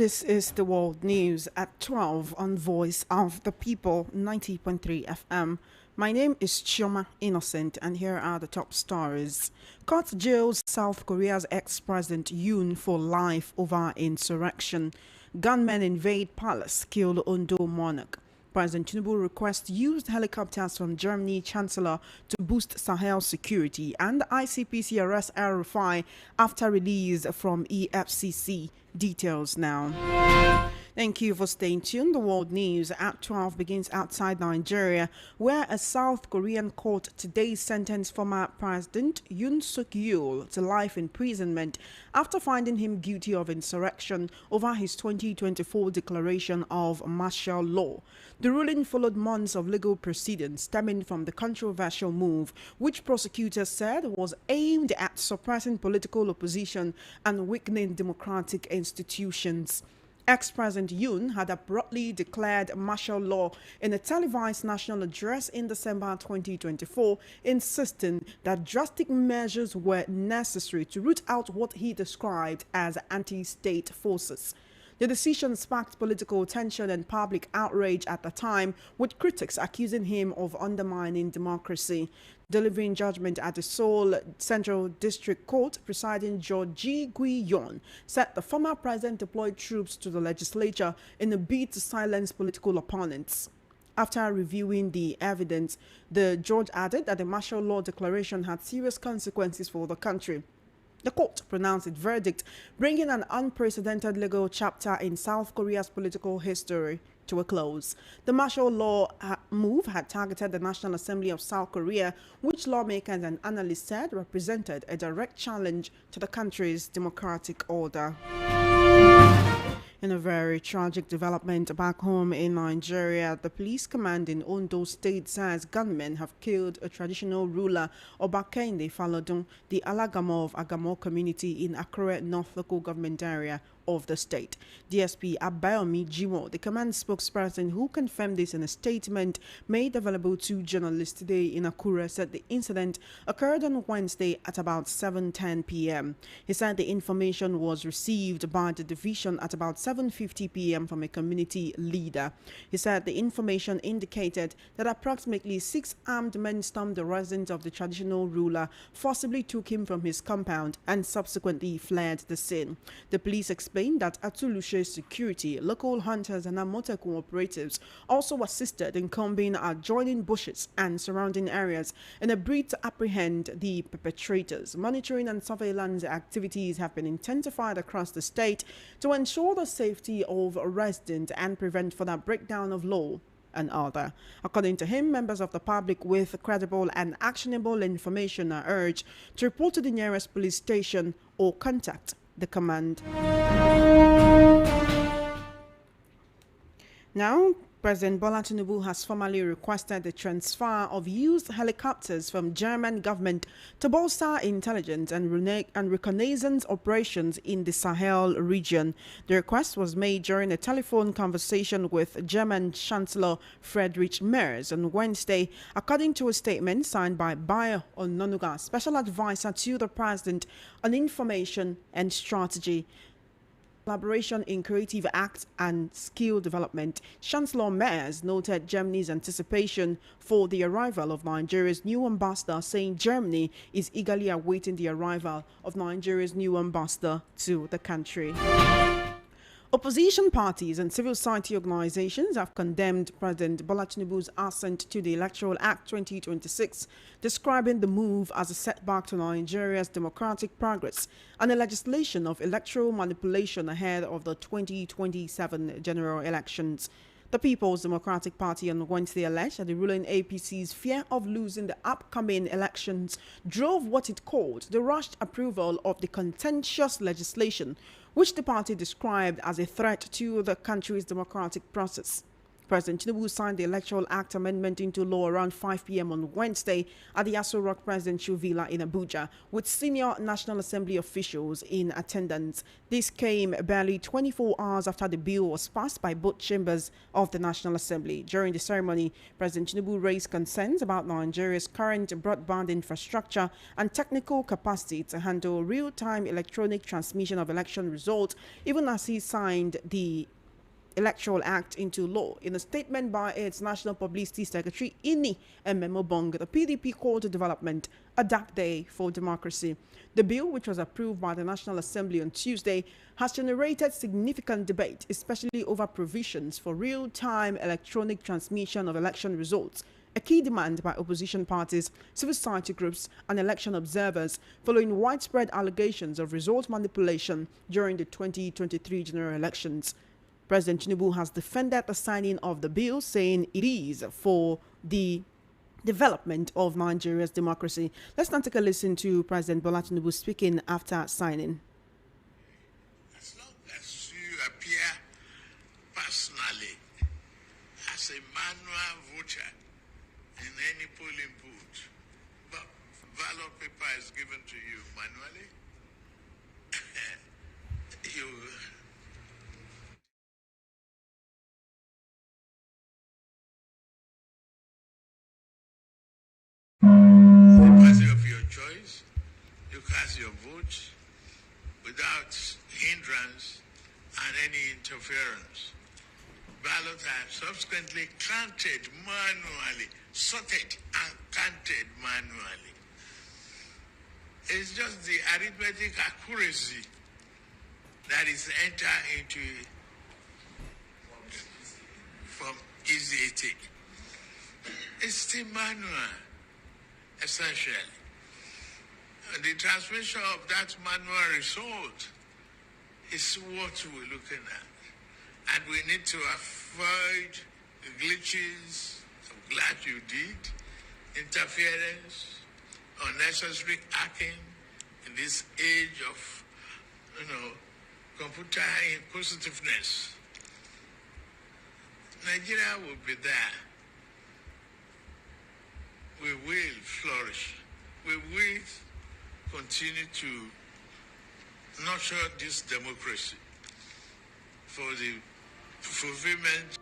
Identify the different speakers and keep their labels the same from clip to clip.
Speaker 1: This is the world news at 12 on Voice of the People 90.3 FM. My name is Chioma Innocent, and here are the top stories. Court jails South Korea's ex-president Yoon for life over insurrection. Gunmen invade palace, kill Ondo monarch. President Tinubu requests used helicopters from Germany Chancellor to boost Sahel security, and ICPC arrests El-Rufai after release from EFCC. Details now. Thank you for staying tuned. The world news at 12 begins outside Nigeria, where a South Korean court today sentenced former President Yoon Suk-yeol to life imprisonment after finding him guilty of insurrection over his 2024 declaration of martial law. The ruling followed months of legal proceedings stemming from the controversial move, which prosecutors said was aimed at suppressing political opposition and weakening democratic institutions. Ex-President Yoon had abruptly declared martial law in a televised national address in December 2024, insisting that drastic measures were necessary to root out what he described as anti-state forces. The decision sparked political tension and public outrage at the time, with critics accusing him of undermining democracy. Delivering judgment at the Seoul Central District Court, presiding Judge Ji Gui-yeon said the former president deployed troops to the legislature in a bid to silence political opponents. After reviewing the evidence, the judge added that the martial law declaration had serious consequences for the country. The court pronounced its verdict, bringing an unprecedented legal chapter in South Korea's political history to a close. The martial law move had targeted the National Assembly of South Korea, which lawmakers and analysts said represented a direct challenge to the country's democratic order. In a very tragic development back home in Nigeria, the police command in Ondo State says gunmen have killed a traditional ruler, Obakende Falodun, the Alagamo of Agamo community in Akure North local government area of the state. DSP Abayomi Jimo, the command spokesperson who confirmed this in a statement made available to journalists today in Akure, said the incident occurred on Wednesday at about 7:10 p.m. He said the information was received by the division at about 7:50 p.m. from a community leader. He said the information indicated that approximately 6 armed men stormed the residence of the traditional ruler, forcibly took him from his compound, and subsequently fled the scene. The police explained that Atulushe Security, local hunters and Amotekun operatives also assisted in combing adjoining bushes and surrounding areas in a bid to apprehend the perpetrators. Monitoring and surveillance activities have been intensified across the state to ensure the safety of residents and prevent further breakdown of law and order. According to him, members of the public with credible and actionable information are urged to report to the nearest police station or contact the command. Now, President Bola Tinubu has formally requested the transfer of used helicopters from German government to bolster intelligence and reconnaissance operations in the Sahel region. The request was made during a telephone conversation with German Chancellor Friedrich Merz on Wednesday, according to a statement signed by Bayo Ononuga, Special Advisor to the President on Information and Strategy, Collaboration in Creative Acts and Skill Development. Chancellor Merz noted Germany's anticipation for the arrival of Nigeria's new ambassador, saying Germany is eagerly awaiting the arrival of Nigeria's new ambassador to the country. Opposition parties and civil society organizations have condemned President Bola Tinubu's assent to the Electoral Act 2026, describing the move as a setback to Nigeria's democratic progress and a legislation of electoral manipulation ahead of the 2027 general elections. The People's Democratic Party on Wednesday alleged that the ruling APC's fear of losing the upcoming elections drove what it called the rushed approval of the contentious legislation, which the party described as a threat to the country's democratic process. President Tinubu signed the Electoral Act amendment into law around 5 p.m. on Wednesday at the Aso Rock Presidential Villa in Abuja, with senior National Assembly officials in attendance. This came barely 24 hours after the bill was passed by both chambers of the National Assembly. During the ceremony, President Tinubu raised concerns about Nigeria's current broadband infrastructure and technical capacity to handle real-time electronic transmission of election results, even as he signed the Electoral Act into law. In a statement by its National Publicity Secretary, Ini Ememobong, the PDP called the development a dark day for democracy. The bill, which was approved by the National Assembly on Tuesday, has generated significant debate, especially over provisions for real-time electronic transmission of election results, a key demand by opposition parties, civil society groups, and election observers following widespread allegations of result manipulation during the 2023 general elections. President Tinubu has defended the signing of the bill, saying it is for the development of Nigeria's democracy. Let's now take a listen to President Bola Tinubu speaking after signing.
Speaker 2: As long as you appear personally as a manual voter in any polling booth, but ballot paper is given to you manually, you the party of your choice, you cast your vote without hindrance and any interference. Ballots are subsequently counted manually, sorted and counted manually. It's just the arithmetic accuracy that is entered into from easy. It's still manual, essentially. And the transmission of that manual result is what we're looking at. And we need to avoid glitches. I'm glad you did. Interference, unnecessary hacking in this age of, computer inquisitiveness. Nigeria will be there. We will flourish. We will continue to nurture this democracy for the fulfillment.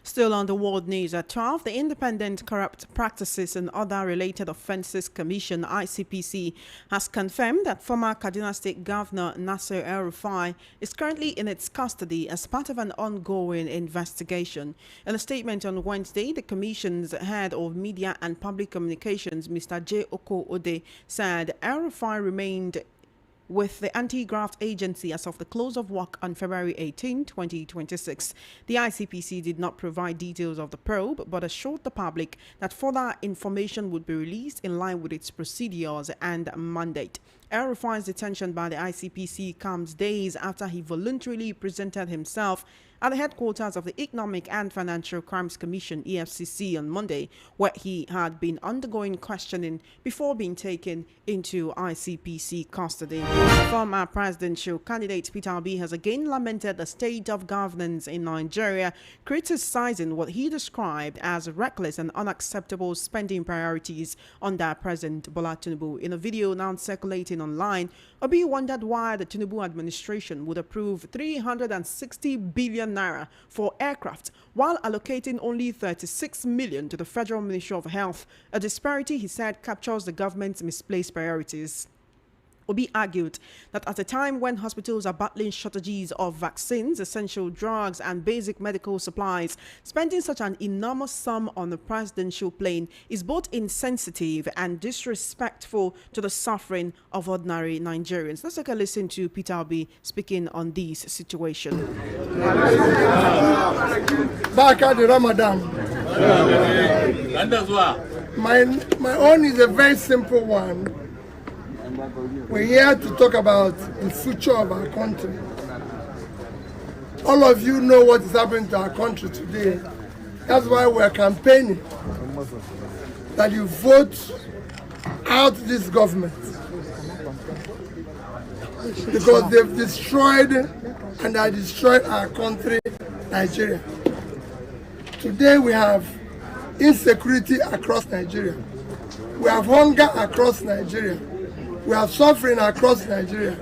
Speaker 1: Still on the world news at 12, the Independent Corrupt Practices and Other Related Offences Commission, ICPC, has confirmed that former Kaduna State Governor Nasir El-Rufai is currently in its custody as part of an ongoing investigation. In a statement on Wednesday, the Commission's head of media and public communications, Mr. J. Oko Ode, said El-Rufai remained with the anti-graft agency as of the close of work on February 18, 2026. The ICPC did not provide details of the probe, but assured the public that further information would be released in line with its procedures and mandate. El-Rufai's detention by the ICPC comes days after he voluntarily presented himself at the headquarters of the Economic and Financial Crimes Commission, EFCC, on Monday, where he had been undergoing questioning before being taken into ICPC custody. Former presidential candidate Peter Obi has again lamented the state of governance in Nigeria, criticizing what he described as reckless and unacceptable spending priorities under President Bola Tinubu. In a video now circulating online, Obi wondered why the Tinubu administration would approve 360 billion naira for aircraft while allocating only 36 million to the Federal Ministry of Health, a disparity he said captures the government's misplaced priorities. Obi argued that at a time when hospitals are battling shortages of vaccines, essential drugs, and basic medical supplies, spending such an enormous sum on the presidential plane is both insensitive and disrespectful to the suffering of ordinary Nigerians. Let's take a listen to Peter Obi speaking on this situation.
Speaker 3: Back at the Ramadan. My own is a very simple one. We're here to talk about the future of our country. All of you know what is happening to our country today. That's why we're campaigning that you vote out this government. because they've destroyed and are destroyed our country, Nigeria. Today we have insecurity across Nigeria. We have hunger across Nigeria. We have suffering across Nigeria.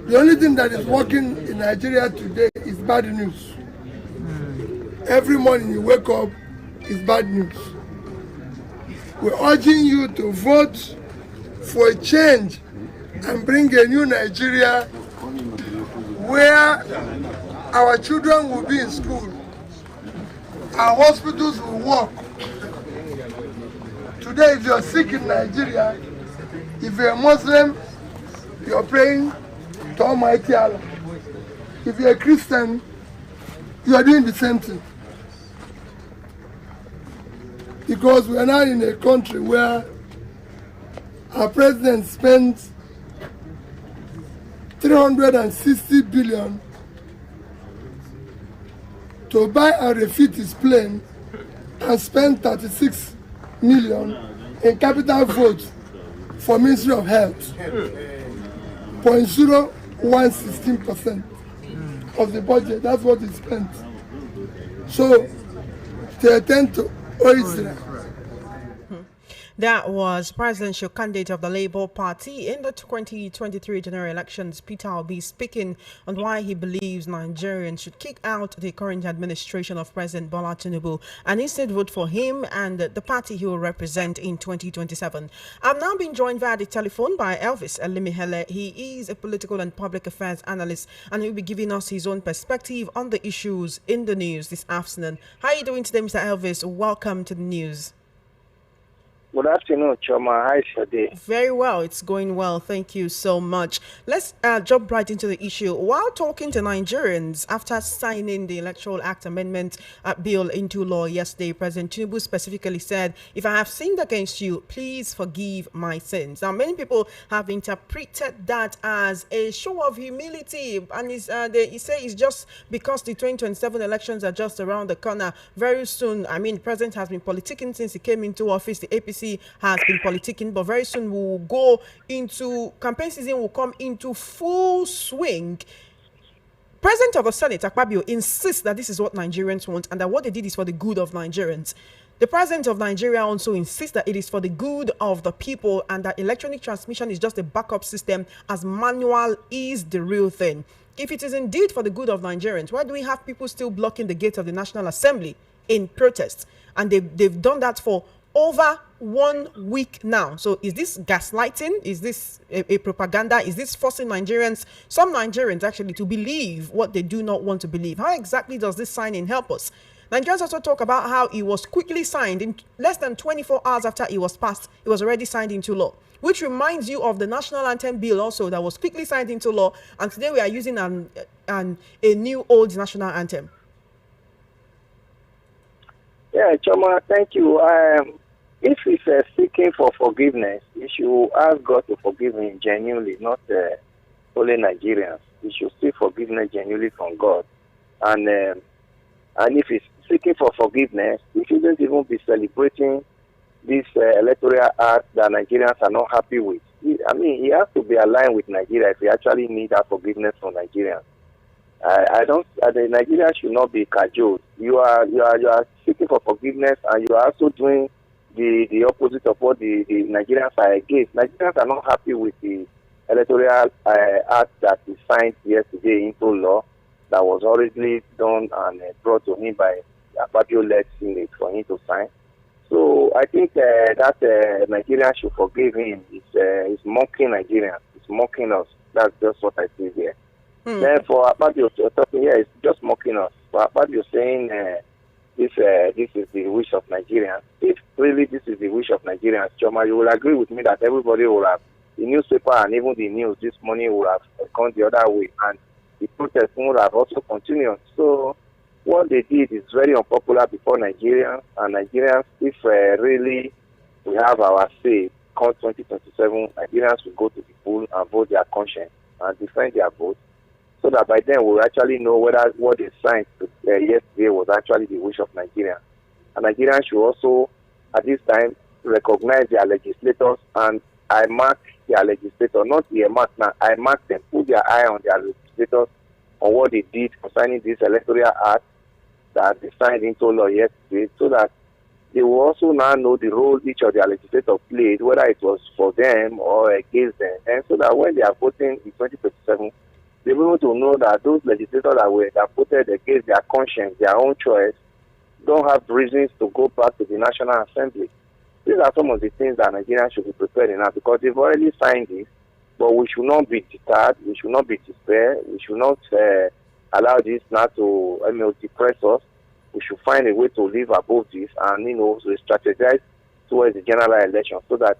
Speaker 3: The only thing that is working in Nigeria today is bad news. Every morning you wake up, is bad news. We're urging you to vote for a change and bring a new Nigeria where our children will be in school, our hospitals will work. Today, if you're sick in Nigeria, if you're a Muslim, you're praying to Almighty Allah. If you're a Christian, you are doing the same thing. Because we are now in a country where our president spent 360 billion to buy and refit his plane and spend 36 million in capital votes for Ministry of Health. 0.0116% of the budget, that's what he spent. So they attend to Israel.
Speaker 1: That was presidential candidate of the Labour Party in the 2023 general elections, Peter Obi, speaking on why he believes Nigerians should kick out the current administration of President Bola Tinubu and instead vote for him and the party he will represent in 2027. I'm now being joined via the telephone by Elvis Elimihele. He is a political and public affairs analyst and he will be giving us his own perspective on the issues in the news this afternoon. How are you doing today, Mr. Elvis? Welcome to the news.
Speaker 4: Good afternoon, Choma. How is your day?
Speaker 1: Very well. It's going well. Thank you so much. Let's jump right into the issue. While talking to Nigerians after signing the Electoral Act Amendment bill into law yesterday, President Tinubu specifically said, "If I have sinned against you, please forgive my sins." Now, many people have interpreted that as a show of humility, and he say it's just because the 2027 elections are just around the corner. Very soon, I mean, the president has been politicking since he came into office. The APC has been politicking, but very soon we will go into campaign season, will come into full swing. President of the Senate, Akpabio, insists that this is what Nigerians want and that what they did is for the good of Nigerians. The president of Nigeria also insists that it is for the good of the people and that electronic transmission is just a backup system as manual is the real thing. If it is indeed for the good of Nigerians, why do we have people still blocking the gates of the National Assembly in protest? And they've done that for over 1 week now. So is this gaslighting? Is this a propaganda? Is this forcing Nigerians, some Nigerians actually, to believe what they do not want to believe? How exactly does this signing help us? Nigerians also talk about how it was quickly signed in less than 24 hours after it was passed. It was already signed into law, which reminds you of the National Anthem bill also that was quickly signed into law. And today we are using a new old National Anthem.
Speaker 4: Yeah, Choma, thank you. If he's seeking for forgiveness, he should ask God to forgive him genuinely, not only Nigerians. He should seek forgiveness genuinely from God. And if he's seeking for forgiveness, he shouldn't even be celebrating this electoral act that Nigerians are not happy with. He has to be aligned with Nigeria if he actually needs that forgiveness from Nigerians. The Nigerians should not be cajoled. You are seeking for forgiveness, and you are also doing the opposite of what the Nigerians are against. Nigerians are not happy with the electoral act that is signed yesterday into law that was already done and brought to him by Akpabio-led Senate for him to sign. So I think that Nigerians should forgive him. It's mocking Nigerians. It's mocking us. That's just what I see there. Then for Akpabio talking here, it's just mocking us. For Akpabio saying this is the wish of Nigerians. If really this is the wish of Nigerians, Choma, you will agree with me that everybody will have, the newspaper and even the news this morning will have gone the other way, and the protest would have also continued. So what they did is very unpopular before Nigerians, and Nigerians, if really we have our say, come 2027, Nigerians will go to the poll and vote their conscience and defend their vote, so that by then we'll actually know whether what they signed yesterday was actually the wish of Nigerians. And Nigerians should also, at this time, recognize their legislators and I mark their legislators, not the mark now, I mark them, put their eye on their legislators on what they did concerning this electoral act that they signed into law yesterday, so that they will also now know the role each of their legislators played, whether it was for them or against them, and so that when they are voting in 2027, they'll be able to know that those legislators that voted against their conscience, their own choice, don't have reasons to go back to the National Assembly. These are some of the things that Nigerians should be prepared enough, because they've already signed this, but we should not be deterred, we should not be despair, we should not allow this now to depress us. We should find a way to live above this and, to strategize towards the general election, so that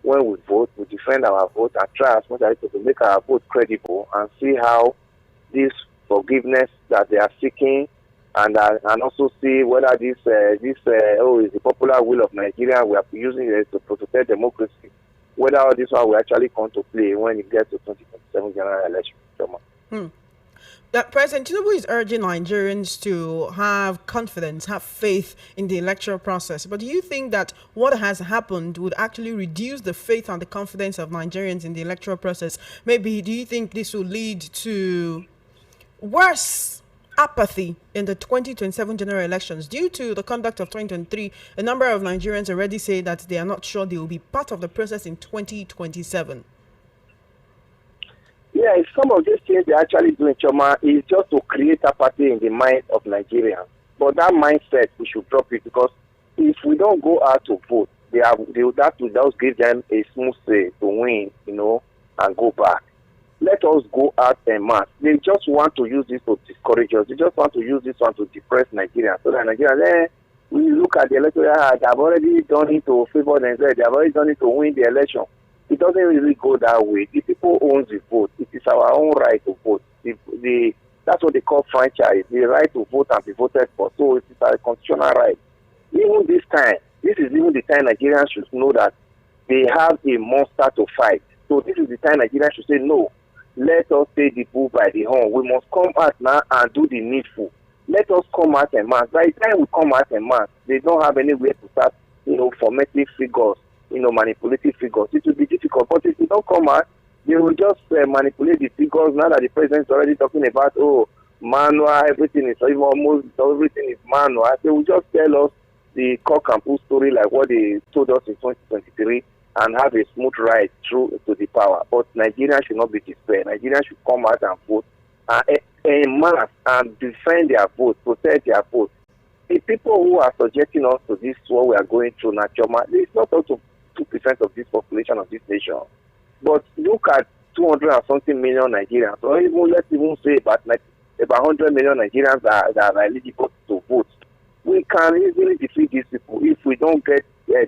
Speaker 4: when we vote, we defend our vote and try as much as possible to make our vote credible and see how this forgiveness that they are seeking and also see whether this is the popular will of Nigeria. We are using it to protect democracy. Whether all this one will actually come to play when it gets to 2027 general election.
Speaker 1: President Tinubu is urging Nigerians to have confidence, have faith in the electoral process. But do you think that what has happened would actually reduce the faith and the confidence of Nigerians in the electoral process? Maybe do you think this will lead to worse apathy in the 2027 general elections? Due to the conduct of 2023, a number of Nigerians already say that they are not sure they will be part of the process in 2027.
Speaker 4: Yeah, some of these things they're actually doing, Choma, is just to create apathy in the mind of Nigerians. But that mindset, we should drop it, because if we don't go out to vote, that will just give them a smooth say to win, and go back. Let us go out en masse. They just want to use this to discourage us. They just want to use this one to depress Nigerians. So that Nigerians, we look at the electoral, they have already done it to favor themselves. They have already done it to win the election. It doesn't really go that way. The people own the vote. It is our own right to vote. That's what they call franchise, the right to vote and be voted for. So it is our constitutional right. Even this time, this is even the time Nigerians should know that they have a monster to fight. So this is the time Nigerians should say, no, let us take the bull by the horn. We must come out now and do the needful. Let us come out en masse. By the time we come out en masse, they don't have anywhere to start, formative figures, manipulative figures. It will be difficult, but if you don't come out, they will just manipulate the figures. Now that the president is already talking about, manual, everything is almost everything is manual. They will just tell us the cock and bull story like what they told us in 2023 and have a smooth ride through to the power. But Nigerians should not be despair. Nigerians should come out and vote en masse and defend their vote, protect their vote. The people who are subjecting us to this, what we are going through now, Choma, it's not up to 2% of this population of this nation. But look at 200 and something million Nigerians, or let's even say about 100 million Nigerians that are eligible to vote. We can easily defeat these people if we don't get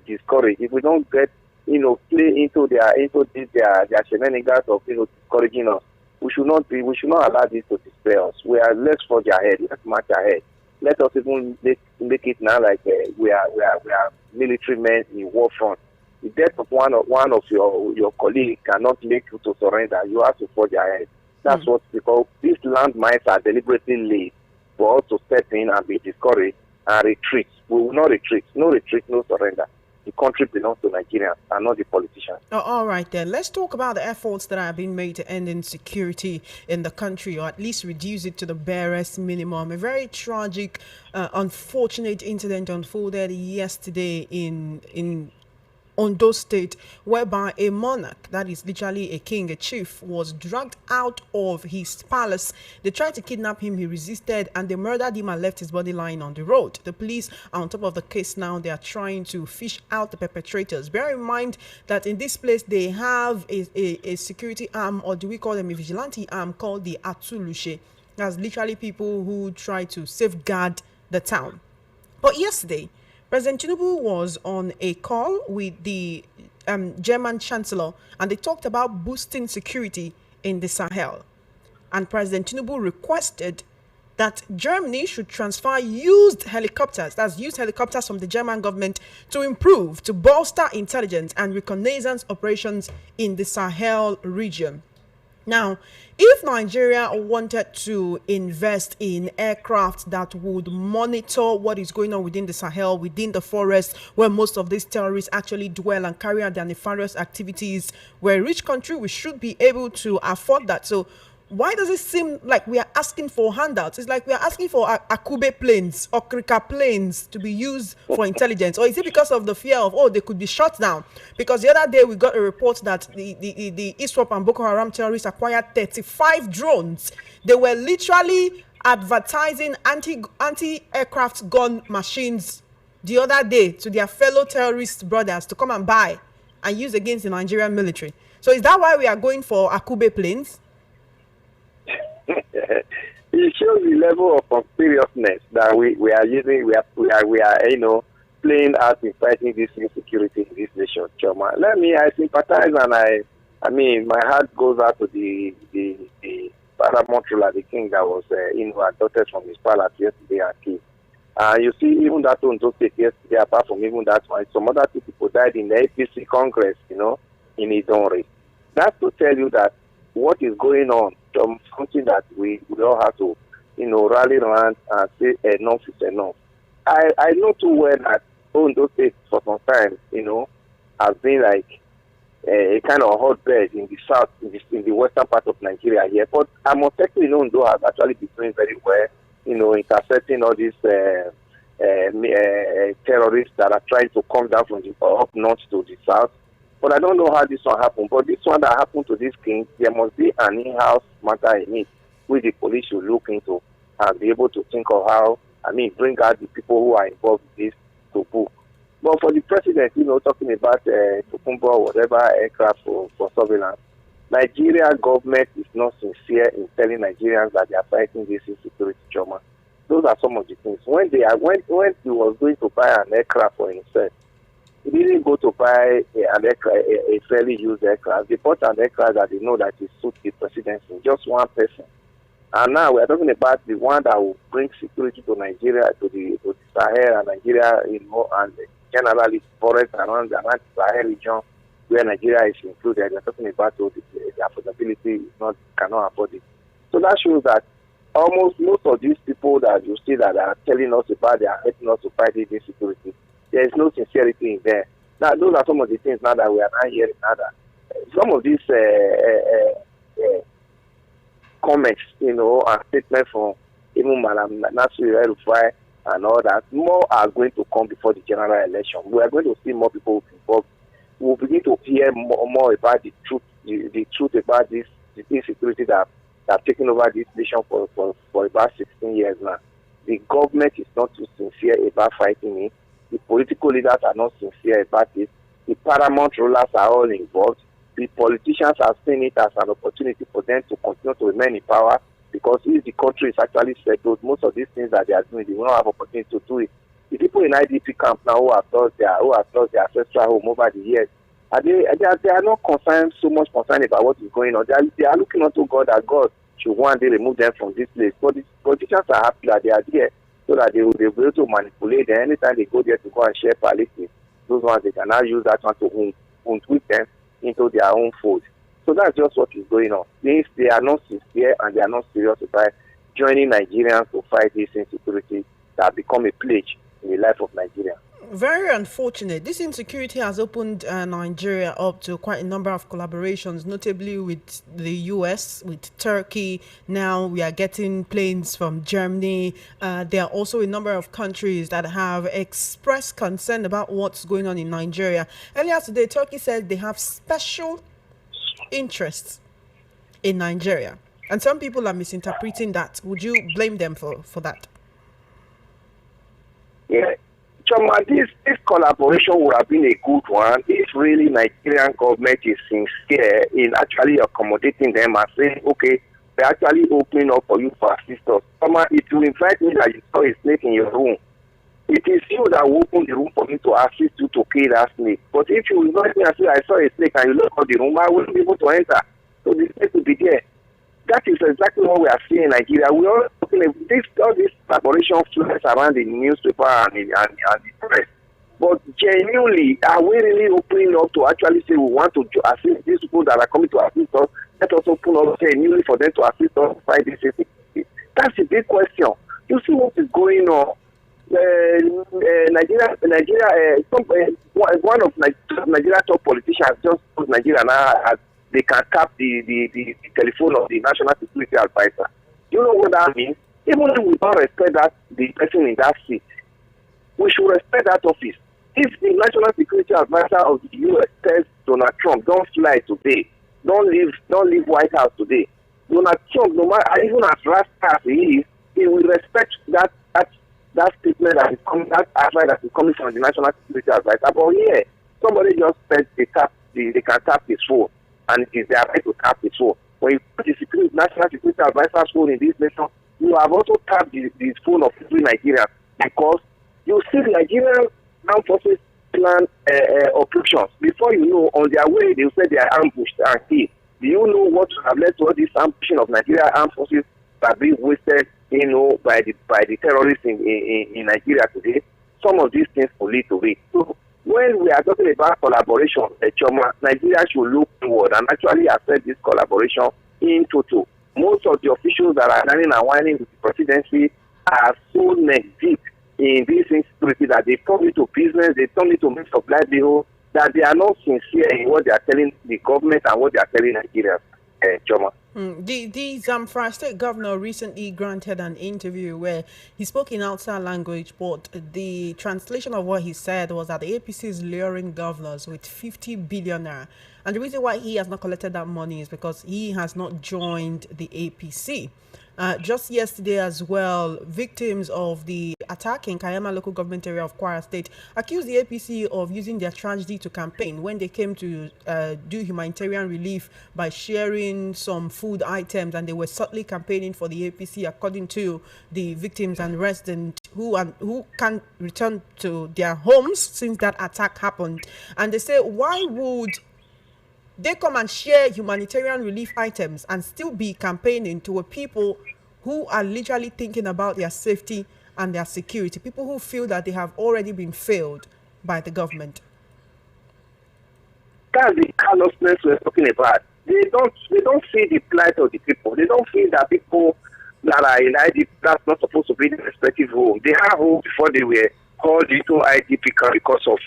Speaker 4: discouraged, if we don't get play into their shenanigans of discouraging us. We should not allow this to despair us. Let's forge ahead, let's march ahead. Let us even make it now like we are military men in war front. The death of one of your colleagues cannot make you to surrender. You have to forge ahead. That's what, because these landmines are deliberately laid for us to step in and be discouraged and retreat. We will not retreat. No retreat, no surrender. The country belongs to Nigerians and not the politicians.
Speaker 1: All right, then. Let's talk about the efforts that have been made to end insecurity in the country, or at least reduce it to the barest minimum. A very tragic, unfortunate incident unfolded yesterday in Ondo State, whereby a monarch, that is literally a king, a chief, was dragged out of his palace. They tried to kidnap him, he resisted, and they murdered him and left his body lying on the road. The police are on top of the case now. They are trying to fish out the perpetrators. Bear in mind that in this place they have a security arm, or do we call them a vigilante arm, called the Atulushe. That's literally people who try to safeguard the town. But yesterday, President Tinubu was on a call with the German Chancellor, and they talked about boosting security in the Sahel. And President Tinubu requested that Germany should transfer used helicopters, that's used helicopters from the German government, to bolster intelligence and reconnaissance operations in the Sahel region. Now, if Nigeria wanted to invest in aircraft that would monitor what is going on within the Sahel, within the forest, where most of these terrorists actually dwell and carry out their nefarious activities, we're a rich country, we should be able to afford that. So why does it seem like we are asking for handouts? It's like we are asking for Akube planes or Krika planes to be used for intelligence. Or is it because of the fear of, oh, they could be shot down? Because the other day we got a report that the ISWAP and Boko Haram terrorists acquired 35 drones. They were literally advertising anti-aircraft gun machines the other day to their fellow terrorist brothers to come and buy and use against the Nigerian military. So is that why we are going for Akube planes?
Speaker 4: It shows the level of seriousness that we are using. We are playing out in fighting this insecurity in this nation. Choma, I sympathize, and I mean my heart goes out to the paramount ruler, the king that was adopted from his palace yesterday and killed. You see, even that Ondo State yesterday, apart from even that one, some other two people died in the APC Congress, in Idonre. That's to tell you that what is going on, something that we all have to, rally around and say enough is enough. I know too well that Ondo State for some time, has been like a kind of hotbed in the south, in the western part of Nigeria here. But I'm technically Ondo has actually been doing very well, intercepting all these terrorists that are trying to come down from the up north to the south. But I don't know how this one happened. But this one that happened to this king, there must be an in-house matter in it, which the police should look into and be able to think of how, bring out the people who are involved in this to book. But for the president, talking about Tukumbo or whatever aircraft for surveillance, Nigeria government is not sincere in telling Nigerians that they are fighting this insecurity trauma. Those are some of the things. When he was going to buy an aircraft for himself, he didn't go to buy a fairly used aircraft. They bought an aircraft that they know that it suits the presidency, just one person. And now we're talking about the one that will bring security to Nigeria, to the Sahel and Nigeria, and generally forest around the Sahel region where Nigeria is included. We're talking about the affordability cannot afford it. So that shows that almost most of these people that you see that are telling us about they are helping us to fight this insecurity, there is no sincerity in there. Now, those are some of the things now that we are not hearing now that some of these comments, and statements from even Madam El-Rufai and all that, more are going to come before the general election. We are going to see more people involved. We will begin to hear more about the truth about this insecurity that have taken over this nation for about 16 years now. The government is not too sincere about fighting it. The political leaders are not sincere about it. The paramount rulers are all involved. The politicians have seen it as an opportunity for them to continue to remain in power, because if the country is actually settled, most of these things that they are doing, they will not have opportunity to do it. The people in IDP camp now who have lost their ancestral home over the years, they are not concerned, so much concerned about what is going on. They are looking unto God that God should one day remove them from this place. But the politicians are happy that they are there, so that they will be able to manipulate them. Anytime they go there to go and share politics, those ones, they can now use that one to with them into their own fold. So that's just what is going on. If they are not sincere and they are not serious about joining Nigerians to fight this insecurity that become a plague in the life of Nigeria.
Speaker 1: Very unfortunate. This insecurity has opened Nigeria up to quite a number of collaborations, notably with the US, with Turkey. Now we are getting planes from Germany. There are also a number of countries that have expressed concern about what's going on in Nigeria. Earlier today, Turkey said they have special interests in Nigeria. And some people are misinterpreting that. Would you blame them for that?
Speaker 4: Yeah. This collaboration would have been a good one if really Nigerian government is sincere in actually accommodating them and saying, okay, we're actually opening up for you to assist us. If you invite me that you saw a snake in your room, it is you that will open the room for me to assist you to kill that snake. But if you invite me and say, I saw a snake and you look at the room, I wouldn't be able to enter. So the snake will be there. That is exactly what we are seeing in Nigeria. We are looking at all this collaboration flows around the newspaper and the press. But genuinely, are we really opening up to actually say we want to assist these people that are coming to assist us, let us open up newly for them to assist us fight this insecurity? That's a big question. You see what is going on. Nigeria, one of Nigeria's top politicians just told Nigeria now as they can tap the telephone of the National Security Advisor. You know what that means? Even if we don't respect that the person in that seat, we should respect that office. If the National Security Advisor of the U.S. tells Donald Trump, don't fly today, don't leave White House today, Donald Trump, no matter even as rascal as he is, he will respect that statement that is coming, that advice that is coming from the National Security Advisor. But here, somebody just said they can tap his phone, and it is their right to tap his phone. When you put the National Security Advisor's phone in this nation, you have also tapped the phone of every Nigerian, because you see Nigerian armed forces plan operations. Before you know, on their way, they say they are ambushed and killed. Do you know what have led to all this ambushing of Nigerian armed forces that are being wasted, by the terrorists in Nigeria today? Some of these things will lead to it. So when we are talking about collaboration, Nigeria should look forward and actually accept this collaboration in total. Most of the officials that are running and whining with the presidency are so neck deep in this insecurity that they turn into business, they turn into means of livelihood, that they are not sincere in what they are telling the government and what they are telling Nigerians.
Speaker 1: The Zamfara state governor recently granted an interview where he spoke in outside language, but the translation of what he said was that the APC is luring governors with 50 billion naira. And the reason why he has not collected that money is because he has not joined the APC. Just yesterday as well, victims of the attack in Kayama local government area of Kwara State accused the APC of using their tragedy to campaign when they came to do humanitarian relief by sharing some food items, and they were subtly campaigning for the APC, according to the victims and residents who can't return to their homes since that attack happened. And they say, why would they come and share humanitarian relief items and still be campaigning to a people who are literally thinking about their safety and their security, people who feel that they have already been failed by the government?
Speaker 4: That's the callousness we're talking about. They don't see the plight of the people. They don't feel that people that are in IDP, that's not supposed to be in the respective home. They have home before they were called into IDP because of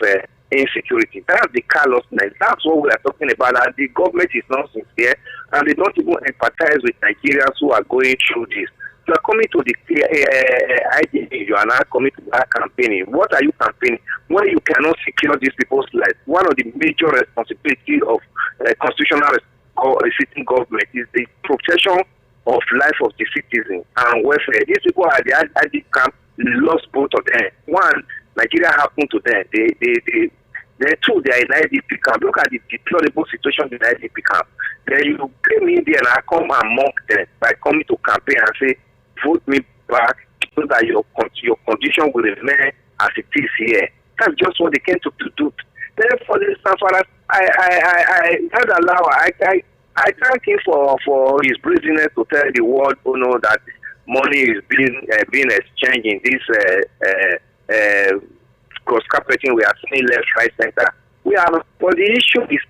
Speaker 4: insecurity. That's the callousness. That's what we are talking about. And the government is not sincere, and they don't even empathize with Nigerians who are going through this. You are coming to the IDP, you are not coming to that campaigning. What are you campaigning when you cannot secure these people's lives? One of the major responsibilities of constitutional or sitting government is the protection of life of the citizens and welfare. These people at the IDP camp lost both of them. One, Nigeria happened to them. They too, they are in IDP camp. Look at the deplorable situation in IDP camp. Then you came in there and I come and mock them by coming to campaign and say, vote me back so that your condition will remain as it is here. That's just what they came to do. Then for the Zamfara, I thank him for his brazenness to tell the world, that money is being exchanged in this cross-carpeting we are seeing left, right, center. But the issue is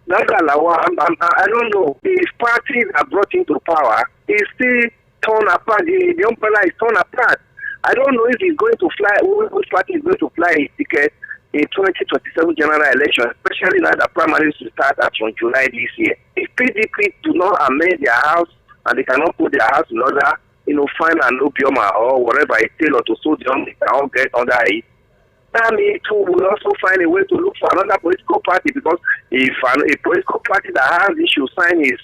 Speaker 4: not allowed. I don't know. His party that brought him to power is still torn apart. The umbrella is torn apart. I don't know if he's going to fly, which party is going to fly his ticket in 2027 general election, especially now that primaries will start from July this year. If PDP do not amend their house and they cannot put their house in order, find an opium or whatever it is, or to sow them, they can all get under it. That means too will also find a way to look for another political party, because if a political party that has issues sign his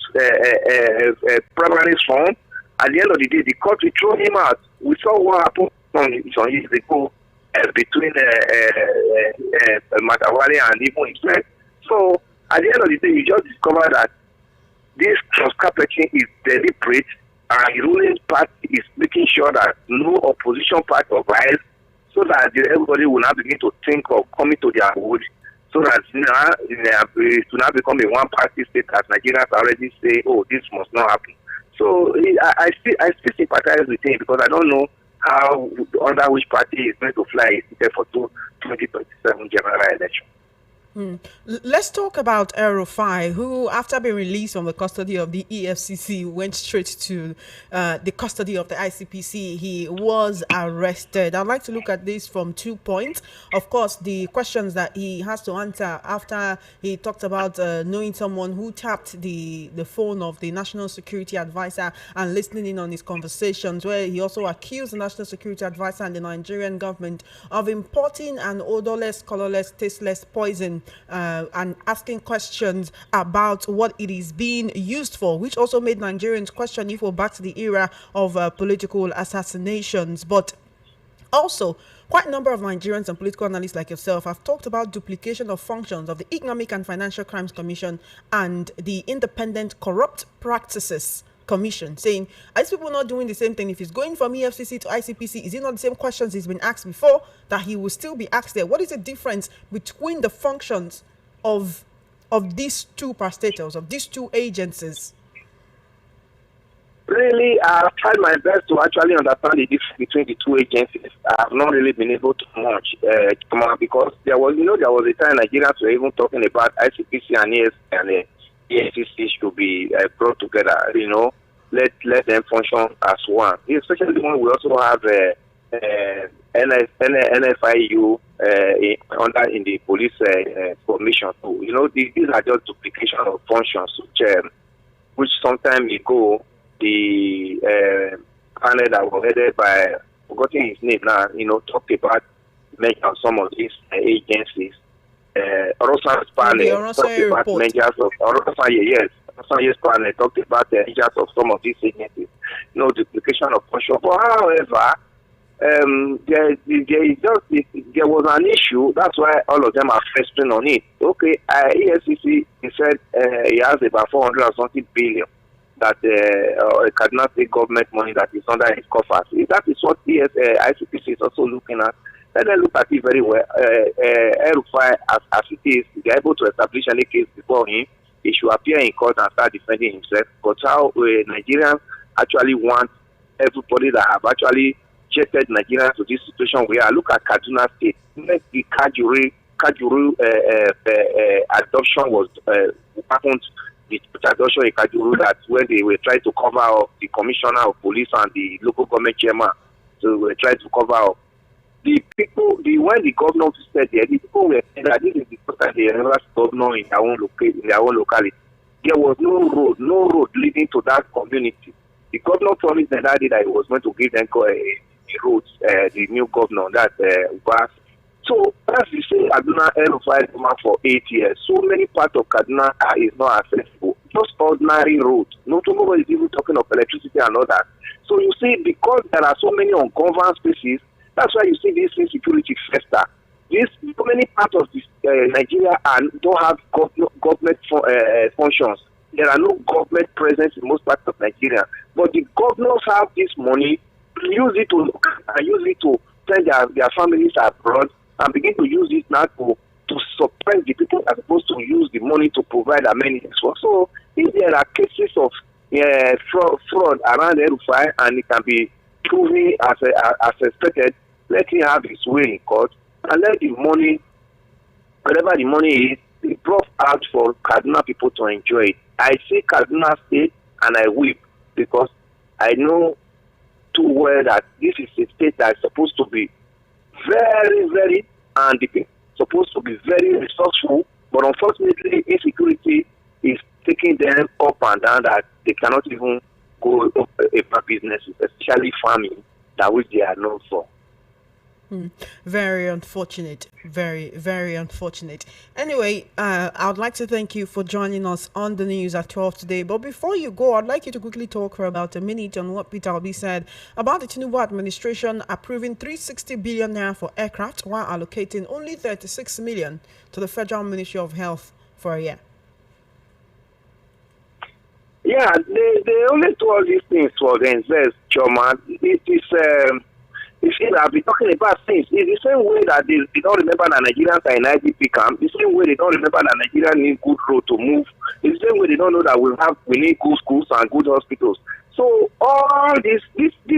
Speaker 4: primaries form, at the end of the day, the court will throw him out. We saw what happened some years ago between Matawari and even Israel. So at the end of the day, you just discover that this cross-carpeting is deliberate, and the ruling party is making sure that no opposition party arises, so that everybody will not begin to think of coming to their wood, so that it will not become a one-party state as Nigerians already say, oh, this must not happen. So I still sympathize with him, because I don't know how under which party is going to fly his ticket for 2027 general election.
Speaker 1: Let's talk about El-Rufai, who, after being released from the custody of the EFCC, went straight to the custody of the ICPC. He was arrested. I'd like to look at this from 2 points. Of course, the questions that he has to answer after he talked about knowing someone who tapped the phone of the National Security Advisor and listening in on his conversations, where he also accused the National Security Advisor and the Nigerian government of importing an odorless, colorless, tasteless poison and asking questions about what it is being used for, which also made Nigerians question if we're back to the era of political assassinations. But also, quite a number of Nigerians and political analysts like yourself have talked about duplication of functions of the Economic and Financial Crimes Commission and the Independent Corrupt Practices Commission, saying, are these people not doing the same thing? If he's going from EFCC to ICPC, is it not the same questions he's been asked before that he will still be asked there? What is the difference between the functions of these two parastatals, of these two agencies?
Speaker 4: Really, I've tried my best to actually understand the difference between the two agencies. I have not really been able to much, because there was a time Nigerians were even talking about ICPC and EFCC should be brought together. Let them function as one. Especially when we also have NFIU under in the police commission too. These are just duplication of functions, which sometime ago the panel that was headed by, forgotten his name now, talked about mention some of these agencies. Rosan's panel talked about managers of Rosan's panel talked about the managers of some of these agencies. Duplication of function. But however, there was an issue. That's why all of them are festering on it. Okay, EFCC, he said he has about 400 or something billion that Kaduna State government money that is under his coffers. That is what ICPC is also looking at. Let them look at it very well. El-Rufai, as it is, they are able to establish any case before him. He should appear in court and start defending himself. But how Nigerians actually want everybody that have actually jetted Nigerians to this situation where look at Kaduna State. The Kajuru adoption was happened. The adoption in Kajuru, that when they were trying to cover up the commissioner of police and the local government chairman, so they were trying to cover up. The people, when the governor said there, the people were saying that this is because they never governor in their own locality. There was no road leading to that community. The governor promised them that day that he was going to give them roads, the new governor, that was. So as you say, Kaduna El-Rufai for 8 years. So many parts of Kaduna is not accessible. Just ordinary roads. Nobody is even talking of electricity and all that. So you see, because there are so many ungoverned spaces, that's why you see this insecurity fester. So many parts of this, Nigeria don't have government functions. There are no government presence in most parts of Nigeria. But the governors have this money, use it to send their families abroad, and begin to use it now to suppress the people that are supposed to use the money to provide amenities for. So if there are cases of fraud around El-Rufai and it can be proven as expected, let him have his way in court and let the money, whatever the money is, be brought out for Kaduna people to enjoy it. I see Kaduna State and I weep because I know too well that this is a state that is supposed to be very, very, and supposed to be very resourceful, but unfortunately insecurity is taking them up and down that they cannot even go about businesses, especially farming, that which they are known for.
Speaker 1: Very unfortunate. Very, very unfortunate. Anyway, I would like to thank you for joining us on the news at 12 today. But before you go, I'd like you to quickly talk for about a minute on what Peter Obi said about the Tinubu administration approving 360 billion naira for aircraft while allocating only 36 million to the Federal Ministry of Health for a year.
Speaker 4: Yeah, they only do all these things for themselves, Choma. It is I've been talking about things. It's the same way that they don't remember that Nigerians are in IDP camp. The same way they don't remember that Nigerians need good road to move. It's the same way they don't know that we need good schools and good hospitals. So all this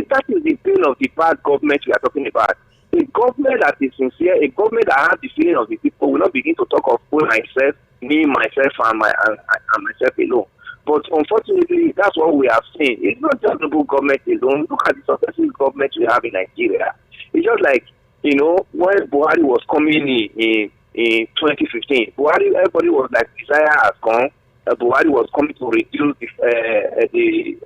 Speaker 4: that is the pain of the bad government we are talking about. A government that is sincere, a government that has the feeling of the people will not begin to talk of myself, me, myself, and myself alone. But unfortunately, that's what we have seen. It's not just the government alone. Look at the successful government we have in Nigeria. It's just like, when Buhari was coming in 2015, Buhari, everybody was like, desire has gone. Buhari was coming to reduce the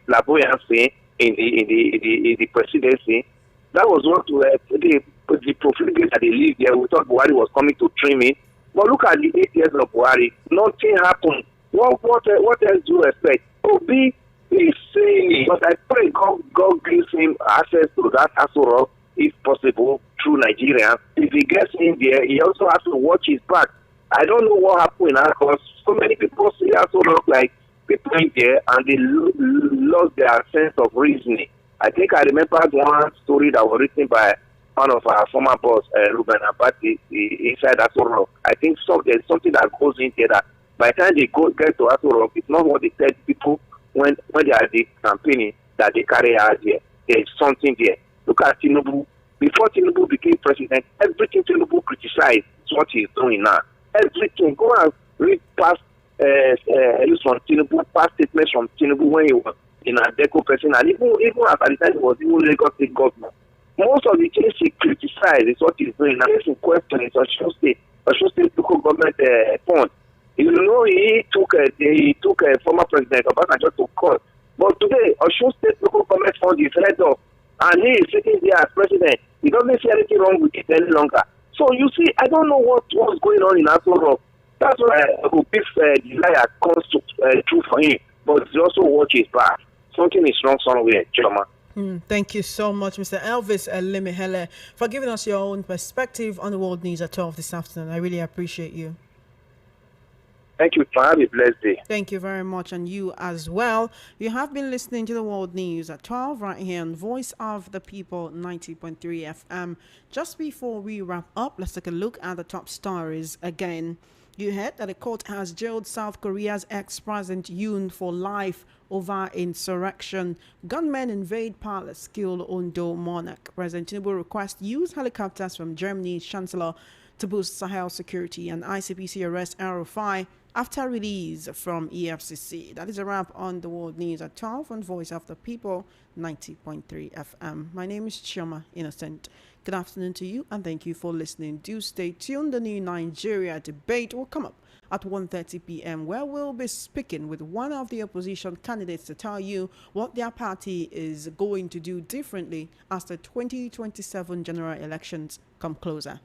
Speaker 4: flamboyancy in the presidency. That was what the profligate that they live there. We thought Buhari was coming to trim it. But look at the 8 years of Buhari. Nothing happened. What else do you expect? Obi is saying it, but I pray God gives him access to that Asura if possible through Nigeria. If he gets in there, he also has to watch his back. I don't know what happened in Akos. So many people see Asura like people in there and they lost their sense of reasoning. I think I remember one story that was written by one of our former boss, Ruben Abati, inside Asura. I think there's something that goes in there that by the time they get to Asura, it's not what they tell people when they are the campaigning that they carry out here. There's something there. Look at Tinubu. Before Tinubu became president, everything Tinubu criticized is what he's doing now. Everything. Go and read past from Tinubu, past statements from Tinubu when he was in a deco person, and even at the time he was even Lagos State governor. Most of the things he criticized is what he's doing. Now, the question is Osun State local government fund. He took a former president Obasanjo to court. But today, Osun State local government fund is head up, and he is sitting there as president. He doesn't see anything wrong with it any longer. So you see, I don't know what's going on in Asoro. That's why Obi's desire comes true for him. But he also watch his back. Something is wrong somewhere, Choma.
Speaker 1: Thank you so much, Mr. Elvis Limihele, for giving us your own perspective on the world news at 12 this afternoon. I really appreciate you.
Speaker 4: Thank you. Have a blessed day.
Speaker 1: Thank you very much, and you as well. You have been listening to the World News at 12 right here on Voice of the People 90.3 FM. Just before we wrap up, let's take a look at the top stories again. You heard that the court has jailed South Korea's ex-president Yoon for life over insurrection. Gunmen invade palace, kill Ondo monarch. President Tinubu requests use helicopters from Germany's chancellor to boost Sahel security, and ICPC arrest El-Rufai after release from EFCC. That is a wrap on the World News at 12 on Voice of the People 90.3 FM. My name is Chioma Innocent. Good afternoon to you, and thank you for listening. Do stay tuned. The new Nigeria debate will come up at 1:30 p.m. where we'll be speaking with one of the opposition candidates to tell you what their party is going to do differently as the 2027 general elections come closer.